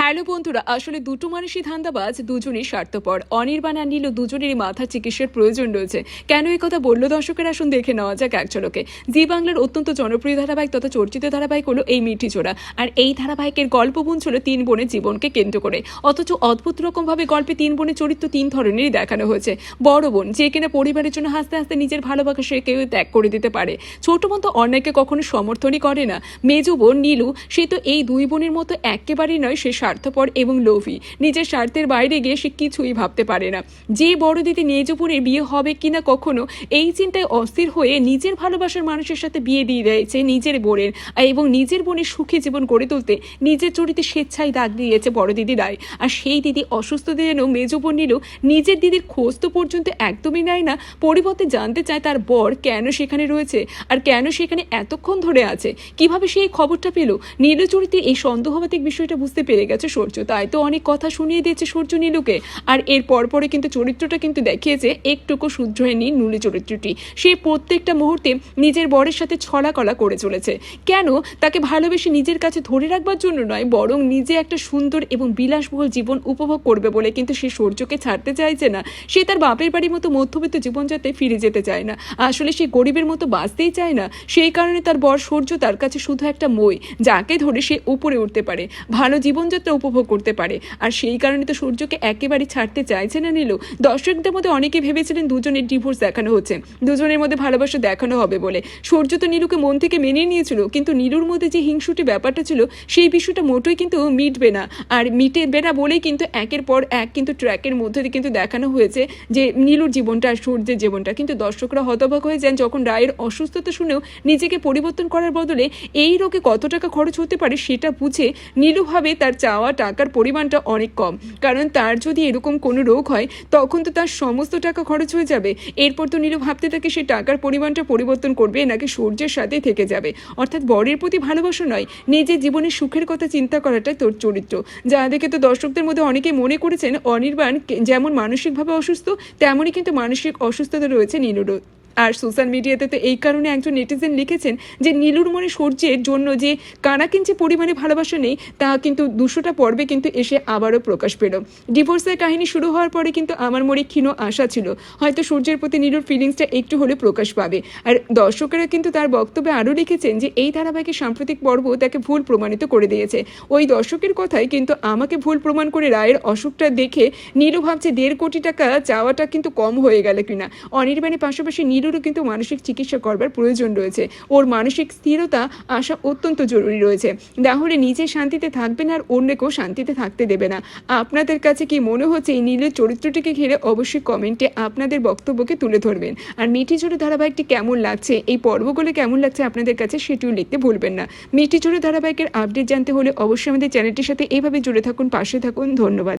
Hello বন্ধুরা, আসলে দুটো মানুষই ধান্দাবাজ, দুজনই স্বার্থপর। অনির্বাণ আর নীলু দুজনেরই মাথার চিকিৎসার প্রয়োজন রয়েছে। কেন এই কথা বললো দর্শকের, আসুন দেখে নেওয়া যাক এক ঝলকে। জি বাংলার অত্যন্ত জনপ্রিয় ধারাবাহিক তথা চর্চিত ধারাবাহিক হলো এই মিঠি জোড়া। আর এই ধারাবাহিকের গল্প বুনছিল তিন বোনের জীবনকে কেন্দ্র করে। অথচ অদ্ভুত রকমভাবে গল্পে তিন বোনের চরিত্র তিন ধরনেরই দেখানো হয়েছে। বড় বোন, যে কিনা পরিবারের জন্য হাসতে হাসতে নিজের ভালোবাসাকে ত্যাগ করে দিতে পারে। ছোট বোন তো অন্যায়কে কখনো সমর্থনই করে না। মেজো বোন নীলু, সে তো এই দুই বোনের মতো একেবারেই নয়, সে স্বার্থপর এবং লোভী। নিজের স্বার্থের বাইরে গিয়ে সে কিছুই ভাবতে পারে না। যে বড় দিদি মেজো বোনের বিয়ে হবে কিনা কখনো, এই চিন্তায় অস্থির হয়ে নিজের ভালোবাসার মানুষের সাথে বিয়ে দিয়ে দিয়েছে নিজের বোনের, এবং নিজের বোনের সুখী জীবন গড়ে তুলতে নিজের চরিত্রে স্বেচ্ছায় দাগ দিয়েছে বড় দিদি রায়। আর সেই দিদি অসুস্থ যেন মেজো বোন নীলু নিজের দিদির খোঁজ তো পর্যন্ত একদমই নেয় না, পরিবর্তে জানতে চায় তার বর কেন সেখানে রয়েছে আর কেন সেখানে এতক্ষণ ধরে আছে, কিভাবে সে এই খবরটা পেল। নীলু চরিত্রে এই সন্দেহবাতিক বিষয়টা বুঝতে পেরে গেছে সূর্য, তাই তো অনেক কথা শুনিয়ে দিয়েছে সূর্য নীলুকে। আর এর পরে কিন্তু চরিত্রটা কিন্তু দেখিয়েছে একটুকু শুদ্ধ হয়নি নীলু চরিত্রটি। সে প্রত্যেকটা মুহূর্তে নিজের বরের সাথে ছলাকলা করে চলেছে। কেন? তাকে ভালোবেসে নিজের কাছে ধরে রাখবার জন্য নয়, বরং নিজে একটা সুন্দর এবং বিলাসবহুল জীবন উপভোগ করবে বলে কিন্তু সে সূর্যকে ছাড়তে চাইছে না। সে তার বাপের বাড়ির মতো মধ্যবিত্ত জীবনযাত্রায় ফিরে যেতে চায় না। আসলে সে গরিবের মতো বাঁচতেই চায় না। সেই কারণে তার বর সূর্য তার কাছে শুধু একটা মই, যাকে ধরে সে উপরে উঠতে পারে, ভালো জীবনযাত্রা উপভোগ করতে পারে। আর সেই কারণে তো সূর্যকে একেবারে ছাড়তে চাইছে না নীলু। দর্শকদের মধ্যে অনেকে ভেবেছিলেন দুজনের ডিভোর্স দেখানো হচ্ছে, দুজনের মধ্যে ভালোবাসা দেখানো হবে বলে। সূর্য তো নীলুকে মন থেকে মেনে নিয়েছিল, কিন্তু নীলুর মধ্যে যে হিংসুটি ব্যাপারটা ছিল, সেই বিষয়টা মোটেই কিন্তু মিটবে না। আর মিটবে না বলেই কিন্তু একের পর এক কিন্তু ট্র্যাকের মধ্যে দিয়ে কিন্তু দেখানো হয়েছে যে নীলুর জীবনটা আর সূর্যের জীবনটা। কিন্তু দর্শকরা হতবাক হয়ে যান যখন রায়ের অসুস্থতা শুনেও নিজেকে পরিবর্তন করার বদলে এই রোগে কত টাকা খরচ হতে পারে সেটা বুঝে নীলু ভাবে তার চাওয়া টাকার পরিমাণটা অনেক কম, কারণ তার যদি এরকম কোনো রোগ হয় তখন তো তার সমস্ত টাকা খরচ হয়ে যাবে। এরপর তো নীলু ভাবতে থাকে সে টাকার পরিমাণটা পরিবর্তন করবে নাকি সূর্যের সাথে থেকে যাবে। অর্থাৎ বরের প্রতি ভালোবাসা নয়, নিজের জীবনের সুখের কথা চিন্তা করাটাই তোর চরিত্র। যা দেখে তো দর্শকদের মধ্যে অনেকেই মনে করেছেন অনির্বাণ যেমন মানসিকভাবে অসুস্থ, তেমনই কিন্তু মানসিক অসুস্থতা রয়েছে নীলুরও। আর সোশ্যাল মিডিয়াতে তো এই কারণে একজন নেটিজেন লিখেছেন যে নীলুর মনে সূর্যের জন্য যে কানাকিঞ্চি পরিমাণে ভালোবাসা নেই, তা কিন্তু 200টা পর্বে কিন্তু এসে আবারও প্রকাশ পেল। ডিভোর্সের কাহিনী শুরু হওয়ার পরে কিন্তু আমার মনে ক্ষীণ আশা ছিল হয়তো সূর্যের প্রতি নীলুর ফিলিংসটা একটু হলে প্রকাশ পাবে। আর দর্শকেরা কিন্তু তার বক্তব্যে আরও লিখেছেন যে এই ধারাবাহিকের সাম্প্রতিক পর্ব তাকে ভুল প্রমাণিত করে দিয়েছে। ওই দর্শকের কথাই কিন্তু আমাকে ভুল প্রমাণ করে রায়ের অসুখটা দেখে নীলু ভাবছে 1.5 কোটি টাকা চাওয়াটা কিন্তু কম হয়ে গেল কিনা। অনির্বাণের পাশাপাশি নীলুরও কিন্তু মানসিক চিকিৎসা করবার প্রয়োজন রয়েছে। ওর মানসিক স্থিরতা আসা অত্যন্ত জরুরি রয়েছে, তাহলে নিজে শান্তিতে থাকবে না আর অন্যকেও শান্তিতে থাকতে দেবে না। আপনাদের কাছে কি মনে হচ্ছে এই নীলের চরিত্রটিকে ঘিরে? অবশ্যই কমেন্টে আপনাদের বক্তব্যকে তুলে ধরবেন। আর মিঠি জোড়া ধারাবাহিকটি কেমন লাগছে, এই পর্বগুলো কেমন লাগছে আপনাদের কাছে, সেটিও লিখতে ভুলবেন না। মিঠি জোড়া ধারাবাহিকের আপডেট জানতে হলে অবশ্যই আমাদের চ্যানেলটির সাথে এইভাবে জুড়ে থাকুন, পাশে থাকুন। ধন্যবাদ।